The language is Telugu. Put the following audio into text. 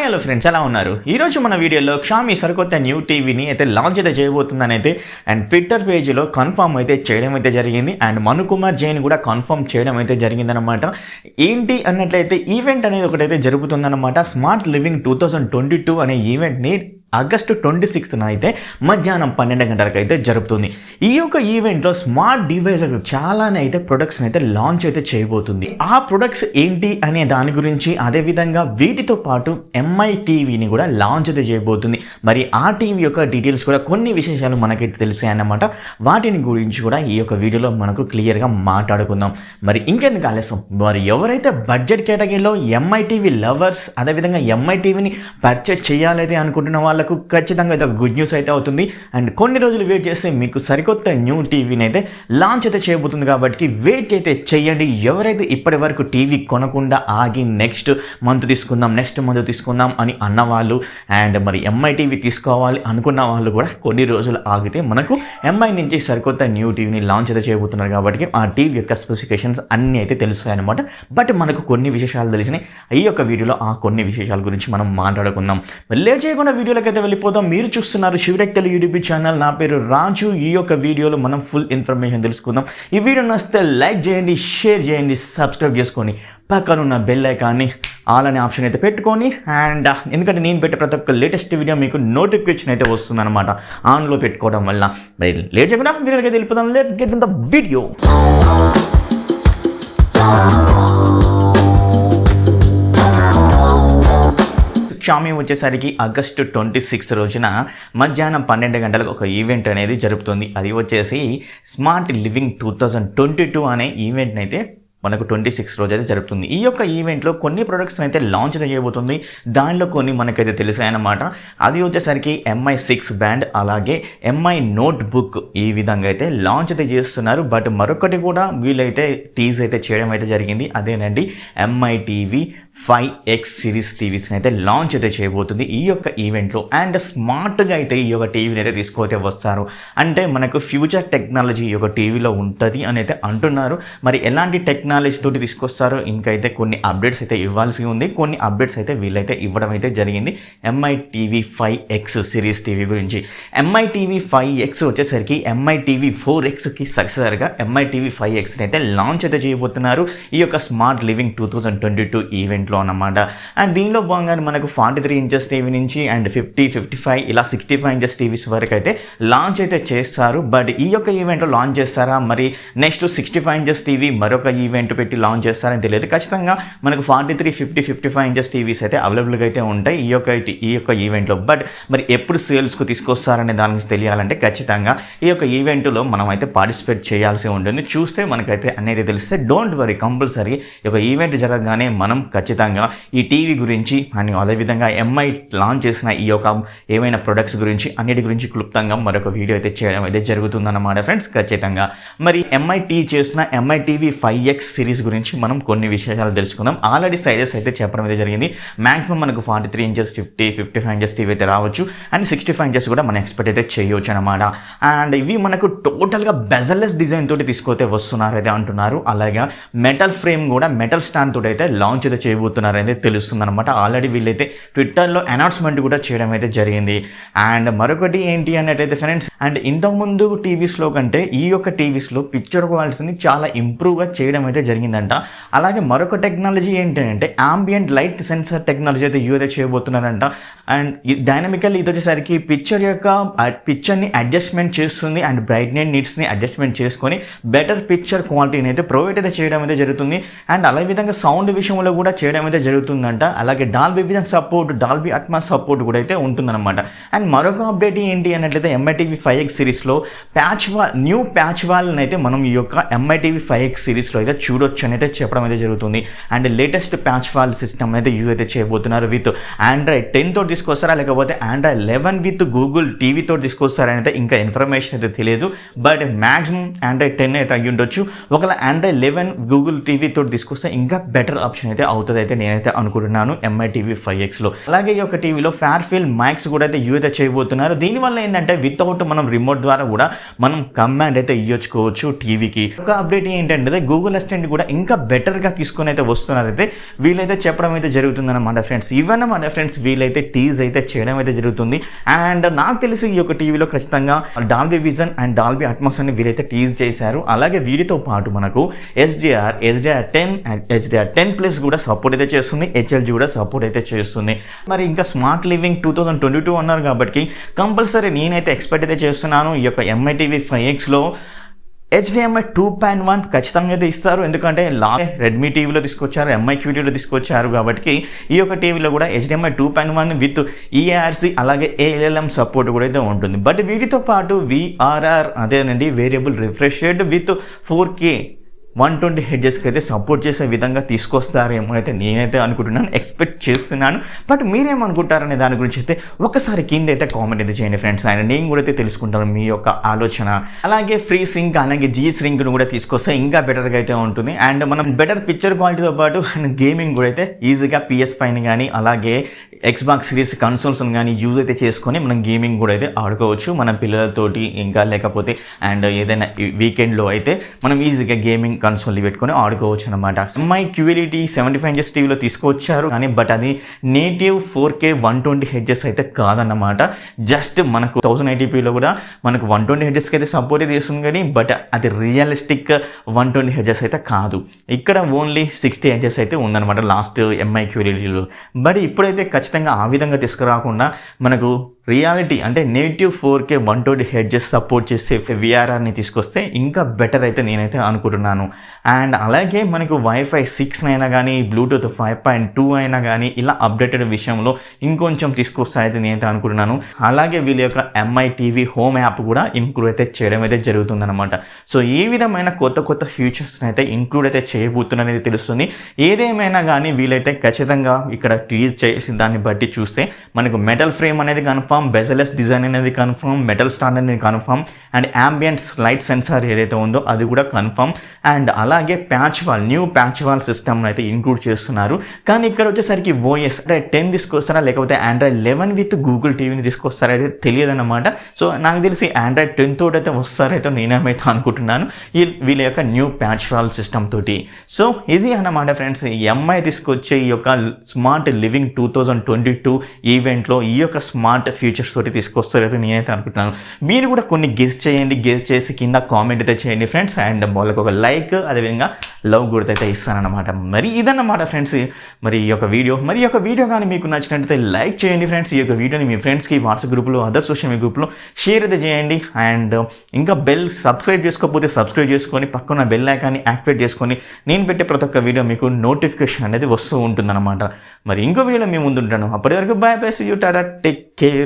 హలో ఫ్రెండ్స్, ఎలా ఉన్నారు? ఈరోజు మన వీడియోలో Xiaomi సరికొత్త న్యూ టీవీని అయితే లాంచ్ అయితే చేయబోతుందని అయితే అండ్ ట్విట్టర్ పేజీలో కన్ఫర్మ్ అయితే చేయడం అయితే జరిగింది. అండ్ మను కుమార్ జైన్ కూడా కన్ఫర్మ్ చేయడం అయితే జరిగిందనమాట. ఏంటి అన్నట్లయితే ఈవెంట్ అనేది ఒకటైతే జరుగుతుందన్నమాట. స్మార్ట్ లివింగ్ 2022 అనే ఈవెంట్ని ఆగస్టు 26న అయితే మధ్యాహ్నం 12 గంటలకు అయితే జరుగుతుంది. ఈ యొక్క ఈవెంట్లో స్మార్ట్ డివైసెస్ చాలానే అయితే ప్రొడక్ట్స్ని అయితే లాంచ్ అయితే చేయబోతుంది. ఆ ప్రొడక్ట్స్ ఏంటి అనే దాని గురించి, అదేవిధంగా వీటితో పాటు ఎంఐ టీవీని కూడా లాంచ్ అయితే చేయబోతుంది. మరి ఆ టీవీ యొక్క డీటెయిల్స్ కూడా కొన్ని విశేషాలు మనకైతే తెలిసాయన్నమాట. వాటిని గురించి కూడా ఈ యొక్క వీడియోలో మనకు క్లియర్గా మాట్లాడుకుందాం. మరి ఇంకెందుకు ఆలస్యం, మరి ఎవరైతే బడ్జెట్ కేటగిరీలో ఎంఐ టీవీ లవర్స్, అదేవిధంగా ఎంఐ టీవీని పర్చేజ్ చేయాలైతే అనుకుంటున్న వాళ్ళకు ఖచ్చితంగా అయితే గుడ్ న్యూస్ అయితే అవుతుంది. అండ్ కొన్ని రోజులు వెయిట్ చేస్తే మీకు సరికొత్త న్యూ టీవీని అయితే లాంచ్ అయితే చేయబోతుంది. కాబట్టి వెయిట్ అయితే చేయండి. ఎవరైతే ఇప్పటి వరకు టీవీ కొనకుండా ఆగి నెక్స్ట్ మంత్ తీసుకుందాం అని అన్నవాళ్ళు, అండ్ మరి ఎంఐ టీవీ తీసుకోవాలి అనుకున్న వాళ్ళు కూడా కొన్ని రోజులు ఆగితే మనకు ఎంఐ నుంచి సరికొత్త న్యూ టీవీని లాంచ్ అయితే చేయబోతున్నారు. కాబట్టి ఆ టీవీ యొక్క స్పెసిఫికేషన్స్ అన్నీ అయితే తెలుస్తాయన్నమాట. బట్ మనకు కొన్ని విశేషాలు తెలిసినాయి. ఈ యొక్క వీడియోలో ఆ కొన్ని విశేషాల గురించి మనం మాట్లాడుకుందాం. లేట్ చేయకుండా వీడియోలోకి అయితే వెళ్ళిపోతాం. మీరు చూస్తున్నారు శివటెక్ తెలుగు యూట్యూబ్ ఛానల్. నా పేరు రాజు. ఈ యొక్క వీడియోలో మనం ఫుల్ ఇన్ఫర్మేషన్ తెలుసుకుందాం. ఈ వీడియో నచ్చితే లైక్ చేయండి, షేర్ చేయండి, సబ్స్క్రైబ్ చేసుకొని పక్కనున్న బెల్ ఐకాన్ని ఆల్ అనే ఆప్షన్ అయితే పెట్టుకొని, అండ్ ఎందుకంటే నేను పెట్టే ప్రతి ఒక్క లేటెస్ట్ వీడియో మీకు నోటిఫికేషన్ అయితే వస్తుందన్నమాట ఆన్లో పెట్టుకోవడం వల్ల. మరి లేట్ చేయకుండా వీడియోకి అయితే వెళ్ళిపోదాం. Let's get in the video. Xiaomi వచ్చేసరికి ఆగస్టు 26 రోజున మధ్యాహ్నం 12 గంటలకు ఒక ఈవెంట్ అనేది జరుగుతుంది. అది వచ్చేసి స్మార్ట్ లివింగ్ 2022 అనే ఈవెంట్ని అయితే మనకు 26 రోజు అయితే జరుగుతుంది. ఈ యొక్క ఈవెంట్లో కొన్ని ప్రొడక్ట్స్ని అయితే లాంచ్ అయితే చేయబోతుంది. దానిలో కొన్ని మనకైతే తెలిసాయన్నమాట. అది వచ్చేసరికి ఎంఐ 6 బ్యాండ్, అలాగే ఎంఐ నోట్ బుక్, ఈ విధంగా అయితే లాంచ్ అయితే చేస్తున్నారు. బట్ మరొకటి కూడా వీళ్ళైతే టీజ్ అయితే చేయడం అయితే జరిగింది. అదేనండి, ఎంఐ టీవీ 5X సిరీస్ టీవీస్ని అయితే లాంచ్ అయితే చేయబోతుంది ఈ యొక్క ఈవెంట్లో. అండ్ స్మార్ట్గా అయితే ఈ యొక్క టీవీని అయితే తీసుకొని వస్తారు. అంటే మనకు ఫ్యూచర్ టెక్నాలజీ ఈ యొక్క టీవీలో ఉంటుంది అని అయితే అంటున్నారు. మరి ఎలాంటి టెక్నాలజీ తోటి తీసుకొస్తారో ఇంకైతే కొన్ని అప్డేట్స్ అయితే ఇవ్వాల్సి ఉంది. కొన్ని అప్డేట్స్ అయితే వీళ్ళైతే ఇవ్వడం అయితే జరిగింది MI TV 5X series TV గురించి. ఎంఐ టీవీ 5X వచ్చేసరికి ఎంఐ టీవీ 4Xకి సక్సెసర్గా ఎంఐ టీవీ 5Xని అయితే లాంచ్ అయితే చేయబోతున్నారు ఈ యొక్క స్మార్ట్ లివింగ్ 2022 ఈవెంట్లో అన్నమాట. అండ్ దీనిలో భాగంగా మనకు 43 ఇంచెస్ టీవీ నుంచి అండ్ 50, 55 ఇలా 65 ఇంచెస్ టీవీస్ వరకు అయితే లాంచ్ అయితే చేస్తారు. బట్ ఈ యొక్క ఈవెంట్లో లాంచ్ చేస్తారా, మరి నెక్స్ట్ 65 ఇంచెస్ టీవీ మరొక ఈవెంట్ పెట్టి లాంచ్ చేస్తారని తెలియదు. ఖచ్చితంగా మనకు 43, 50, 55 ఇంచెస్ టీవీస్ అయితే అవైలబుల్గా అయితే ఉంటాయి ఈ యొక్క ఈవెంట్లో. బట్ మరి ఎప్పుడు సేల్స్కు తీసుకొస్తారనే దాని గురించి తెలియాలంటే ఖచ్చితంగా ఈ యొక్క ఈవెంట్లో మనం అయితే పార్టిసిపేట్ చేయాల్సి ఉంటుంది. చూస్తే మనకైతే అనేది తెలిస్తే డోంట్ వరీ, కంపల్సరీ ఈ యొక్క ఈవెంట్ జరగగానే మనం ఖచ్చితంగా ఈ టీవీ గురించి అని అదేవిధంగా ఎంఐ లాంచ్ చేసిన ఈ యొక్క ఏమైనా ప్రొడక్ట్స్ గురించి అన్నిటి గురించి క్లుప్తంగా మరొక వీడియో అయితే చేయడం అయితే జరుగుతుందన్నమాట ఫ్రెండ్స్. ఖచ్చితంగా మరి ఎంఐ చేసిన ఎంఐ టీవీ 5X సిరీస్ గురించి మనం కొన్ని విశేషాలు తెలుసుకుందాం. ఆల్రెడీ సైజెస్ అయితే చెప్పడం అయితే జరిగింది. మాక్సిమం మనకు 43 ఇంచెస్, 50, 55 ఇంచెస్ టీవీ అయితే రావచ్చు. అండ్ 65 ఇంచెస్ కూడా మనం ఎక్స్పెక్ట్ అయితే చేయవచ్చు అనమాట. అండ్ ఇవి మనకు టోటల్గా బెజల్లెస్ డిజైన్ తోటి తీసుకొతే వస్తున్నారు అయితే అంటున్నారు. అలాగే మెటల్ ఫ్రేమ్ కూడా మెటల్ స్టాండ్ తోటి అయితే లాంచ్ అయితే చేయబోతున్నారు అయితే తెలుస్తుంది అనమాట. ఆల్రెడీ వీళ్ళైతే ట్విట్టర్లో అనౌన్స్మెంట్ కూడా చేయడం అయితే జరిగింది. అండ్ మరొకటి ఏంటి అన్నట్టయితే ఫ్రెండ్స్, అండ్ ఇంతకుముందు టీవీస్లో కంటే ఈ యొక్క టీవీస్లో పిక్చర్ క్వాలిటీని చాలా ఇంప్రూవ్గా చేయడం అయితే జరిగిందంట. అలాగే మరొక టెక్నాలజీ ఏంటంటే ambient లైట్ సెన్సర్ టెక్నాలజీ అయితే అయితే చేయబోతున్నారంట. అండ్ డైనమికల్లీ ఇది వచ్చేసరికి పిక్చర్ని అడ్జస్ట్మెంట్ చేస్తుంది అండ్ బ్రైట్నెస్ నీడ్స్ని అడ్జస్ట్మెంట్ చేసుకొని బెటర్ పిక్చర్ క్వాలిటీని అయితే ప్రొవైడ్ అయితే చేయడం అయితే జరుగుతుంది. అండ్ అదే విధంగా సౌండ్ విషయంలో కూడా చేయడం అయితే జరుగుతుందంట. అలాగే Dolby vision support, Dolby Atmos support కూడా అయితే ఉంటుందన్నమాట. అండ్ మరొక అప్డేట్ ఏంటి అన్నట్లయితే ఎంఐ టీవీ 5X సిరీస్లో న్యూ ప్యాచ్ వాల్ని అయితే మనం ఈ యొక్క ఎంఐ టీవీ 5X సిరీస్లో అయితే చూడొచ్చు అని అయితే చెప్పడం అయితే జరుగుతుంది. And latest patch wall system అయితే అయితే చేయబోతున్నారు. విత్ ఆండ్రాయిడ్ 10 తోటి తీసుకొస్తారా, లేకపోతే ఆండ్రాయిడ్ 11 విత్ గూగుల్ టీవీతో తీసుకొస్తారని అయితే ఇంకా ఇన్ఫర్మేషన్ అయితే తెలియదు. బట్ మ్యాక్సిమం ఆండ్రాయిడ్ 10 అయితే అయ్యి ఉండొచ్చు. ఒకవేళ ఆండ్రాయిడ్ 11 గూగుల్ టీవీతో తీసుకొస్తే ఇంకా బెటర్ ఆప్షన్ అయితే అవుతుంది అయితే నేనైతే అనుకుంటున్నాను ఎంఐ టీవీ 5Xలో. అలాగే ఈ యొక్క టీవీలో ఫేర్ఫీల్డ్ మ్యాక్స్ కూడా అయితే అయితే చేయబోతున్నారు. దీనివల్ల ఏంటంటే వితౌట్ మనం రిమోట్ ద్వారా కూడా మనం కమాండ్ అయితే ఇవ్వచ్చుకోవచ్చు టీవీకి. ఒక అప్డేట్ ఏంటంటే గూగుల్ అసిస్టెంట్ కంటెంట్ కూడా ఇంకా బెటర్గా తీసుకొని అయితే వస్తున్నారైతే వీళ్ళైతే చెప్పడం అయితే జరుగుతుందన్నమాట ఫ్రెండ్స్. ఇవన్నమాట ఫ్రెండ్స్ వీళ్ళైతే టీజ్ అయితే చేయడం అయితే జరుగుతుంది. అండ్ నాకు తెలిసి ఈ యొక్క టీవీలో ఖచ్చితంగా Dolby vision and Dolby Atmos అని వీరైతే టీజ్ చేశారు. అలాగే వీటితో పాటు మనకు HDR10 అండ్ HDR10+ కూడా సపోర్ట్ అయితే చేస్తుంది, HLG కూడా సపోర్ట్ అయితే చేస్తుంది. మరి ఇంకా స్మార్ట్ లివింగ్ 2022 అన్నారు కాబట్టి కంపల్సరీ నేనైతే ఎక్స్పెక్ట్ అయితే చేస్తున్నాను ఈ యొక్క MI TV 5Xలో HDMI 2.1 ఖచ్చితంగా అయితే ఇస్తారు. ఎందుకంటే రెడ్మీ టీవీలో తీసుకొచ్చారు, MI QTలో తీసుకొచ్చారు కాబట్టి ఈ యొక్క టీవీలో కూడా HDMI 2.1 విత్ EARC అలాగే ALLM సపోర్ట్ కూడా అయితే ఉంటుంది. బట్ వీటితో పాటు VRR అదేనండి variable refresh rate with 4K 120 హెడ్జెస్కి అయితే సపోర్ట్ చేసే విధంగా తీసుకొస్తారేమో అయితే నేనైతే అనుకుంటున్నాను, ఎక్స్పెక్ట్ చేస్తున్నాను. బట్ మీరేమనుకుంటారనే దాని గురించి అయితే ఒకసారి కింద అయితే కామెంట్ అయితే చేయండి ఫ్రెండ్స్. అండ్ నేను కూడా అయితే తెలుసుకుంటాను మీ యొక్క ఆలోచన. అలాగే ఫ్రీ సింక్ అలాగే G సింక్ను కూడా తీసుకొస్తే ఇంకా బెటర్గా అయితే ఉంటుంది. అండ్ మనం బెటర్ పిక్చర్ క్వాలిటీతో పాటు గేమింగ్ కూడా అయితే ఈజీగా PS5 కానీ అలాగే Xbox సిరీస్ కన్సోల్స్ని కానీ యూజ్ అయితే చేసుకొని మనం గేమింగ్ కూడా అయితే ఆడుకోవచ్చు మన పిల్లలతోటి. ఇంకా లేకపోతే అండ్ ఏదైనా వీకెండ్లో అయితే మనం ఈజీగా గేమింగ్ కన్సోల్ పెట్టుకొని ఆడుకోవచ్చు అనమాట. MI QLED 75 ఇంచెస్ టీవీలో తీసుకొచ్చారు కానీ బట్ అది నేటివ్ 4K 120 హెడ్జెస్ అయితే కాదన్నమాట. జస్ట్ మనకు 1080pలో కూడా మనకు 120 హెడ్జెస్కి అయితే సపోర్ట్ చేస్తుంది కానీ బట్ అది రియలిస్టిక్ 120 హెడ్జెస్ అయితే కాదు. ఇక్కడ ఓన్లీ 60 హెడ్జెస్ అయితే ఉందన్నమాట లాస్ట్ MI QLEDలో. బట్ ఇప్పుడైతే ఖచ్చితంగా ఆ విధంగా తీసుకురాకుండా మనకు రియాలిటీ అంటే నేటివ్ 4K 120 హెడ్జెస్ సపోర్ట్ చేసే VRRని తీసుకొస్తే ఇంకా బెటర్ అయితే నేనైతే అనుకుంటున్నాను. అండ్ అలాగే మనకు వైఫై 6 అయినా కానీ బ్లూటూత్ 5.2 అయినా కానీ ఇలా అప్డేటెడ్ విషయంలో ఇంకొంచెం తీసుకొస్తే అయితే నేనైతే అనుకుంటున్నాను. అలాగే వీళ్ళ యొక్క MI TV హోమ్ యాప్ కూడా ఇంక్లూడ్ అయితే చేయడం అయితే జరుగుతుందన్నమాట. సో ఈ విధమైన కొత్త ఫీచర్స్ని అయితే ఇంక్లూడ్ అయితే చేయబోతున్నది తెలుస్తుంది. ఏదేమైనా కానీ వీళ్ళైతే ఖచ్చితంగా ఇక్కడ టీజ్ చేసి దాన్ని బట్టి చూస్తే మనకు మెటల్ ఫ్రేమ్ అనేది కన్ఫర్మ్, బెజలెస్ డిజైన్ అనేది కన్ఫర్మ్, మెటల్ స్టాండ్ అనేది confirm, and ambient light sensor ఏదైతే ఉందో అది కూడా కన్ఫర్మ్. అండ్ అలాగే న్యూ ప్యాచ్ వాల్ సిస్టమ్ అయితే ఇంక్లూడ్ చేస్తున్నారు. కానీ ఇక్కడ వచ్చేసరికి OS అంటే 10 తీసుకొస్తారా లేకపోతే Android 11 విత్ గూగుల్ టీవీని తీసుకొస్తారా అయితే తెలియదు అన్నమాట. సో నాకు తెలిసి Android 10 తోటి అయితే వస్తారైతే నేనేమైతే అనుకుంటున్నాను వీళ్ళ యొక్క న్యూ ప్యాచ్ వాల్ సిస్టమ్ తోటి. సో ఇది అన్నమాట ఫ్రెండ్స్ MI తీసుకొచ్చే ఈ యొక్క స్మార్ట్ లివింగ్ 2022 ఈవెంట్లో ఈ యొక్క స్మార్ట్ ఫీచర్స్ తోటి తీసుకొస్తారైతే నేనైతే అనుకుంటున్నాను. మీరు కూడా కొన్ని గెస్ చేసి కింద కామెంట్ అయితే చేయండి ఫ్రెండ్స్. అండ్ వాళ్ళకి ఒక లైక్ అదేవిధంగా లవ్ కూడా అయితే ఇస్తానన్నమాట. మరి ఇదన్నమాట ఫ్రెండ్స్ మరి ఈ యొక్క వీడియో కానీ మీకు నచ్చినట్లయితే లైక్ చేయండి ఫ్రెండ్స్. ఈ యొక్క వీడియోని మీ ఫ్రెండ్స్కి వాట్సాప్ గ్రూప్లో అదర్ సోషల్ మీడియా గ్రూప్లో షేర్ అయితే చేయండి. అండ్ ఇంకా సబ్స్క్రైబ్ చేసుకోకపోతే సబ్స్క్రైబ్ చేసుకొని పక్కన బెల్ ఐకాన్ని యాక్టివేట్ చేసుకొని నేను పెట్టే ప్రతి ఒక్క వీడియో మీకు నోటిఫికేషన్ అనేది వస్తూ ఉంటుందన్నమాట. మరి ఇంకో వీడియోలో మీ ముందు ఉంటాను. అప్పటి వరకు బై బై, సీ యూ, టాటా, టేక్ కేర్.